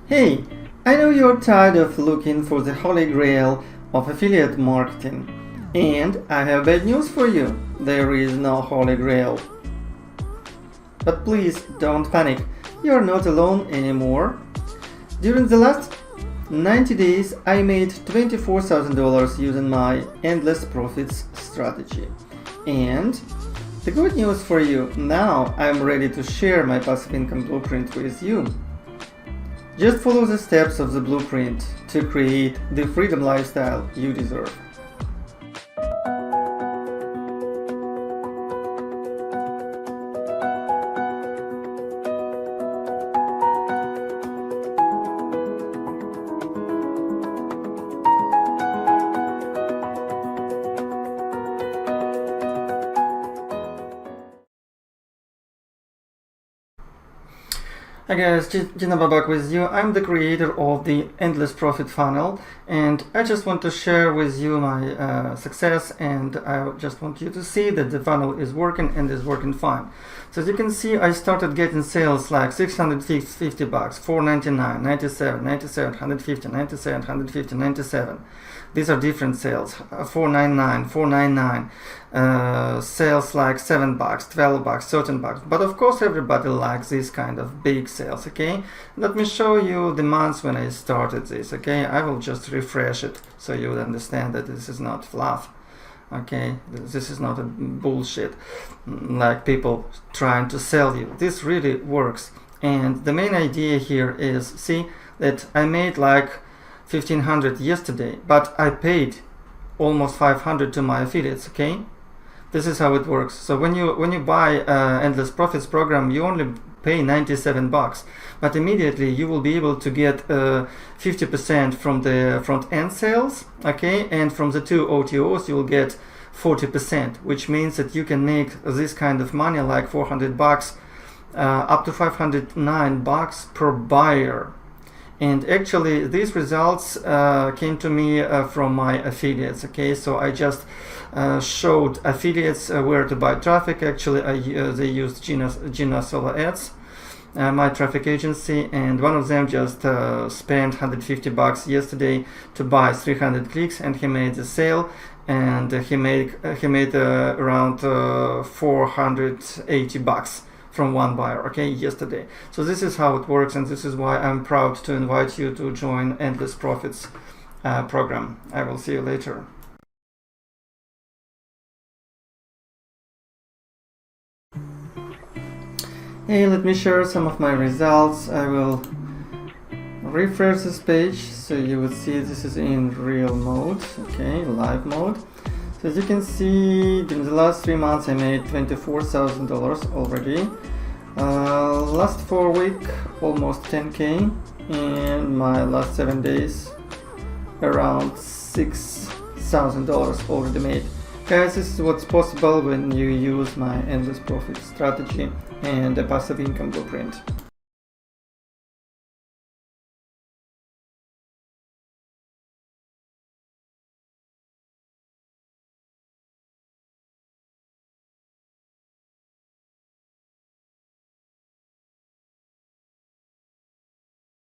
Hey, I know you're tired of looking for the holy grail of affiliate marketing, and I have bad news for you. There is no holy grail. But please don't panic, you're not alone anymore. During the last 90 days, I made $24,000 using my endless profits strategy. And the good news for you, now I'm ready to share my passive income blueprint with you. Just follow the steps of the blueprint to create the freedom lifestyle you deserve. Hi guys, Genova back with you. I'm the creator of the Endless Profit Funnel, and I just want to share with you my success, and I just want you to see that the funnel is working and is working fine. So as you can see, I started getting sales like $650, $499, $97, $97, $150, $97, $150, $97. These are different sales. $499, $499, sales like $7, $12, $13. But of course, everybody likes this kind of big sales. Okay, let me show you the months when I started this. Okay, I will just refresh it so you will understand that this is not fluff. Okay, this is not a bullshit like people trying to sell you. This really works, and the main idea here is, see that I made like $1,500 yesterday, but I paid almost $500 to my affiliates. Okay, this is how it works. So when you buy Endless Profits program, you only pay $97, but immediately you will be able to get 50% from the front end sales. Okay, and from the two OTOs you will get 40%, which means that you can make this kind of money like $400 up to $509 per buyer. And actually these results came to me from my affiliates. Okay, so I just showed affiliates where to buy traffic. Actually they used Gina Solo Ads, my traffic agency, and one of them just spent $150 yesterday to buy 300 clicks, and he made the sale, and he made around $480 from one buyer, okay, yesterday. So this is how it works, and this is why I'm proud to invite you to join Endless Profits program. I will see you later. Hey, let me share some of my results. I will refresh this page so you would see this is in real mode, okay, live mode. So as you can see, during the last 3 months I made $24,000 already. Last 4 weeks almost 10k, and my last 7 days around $6,000 already made. Guys, this is what's possible when you use my Endless Profit strategy and the passive income blueprint.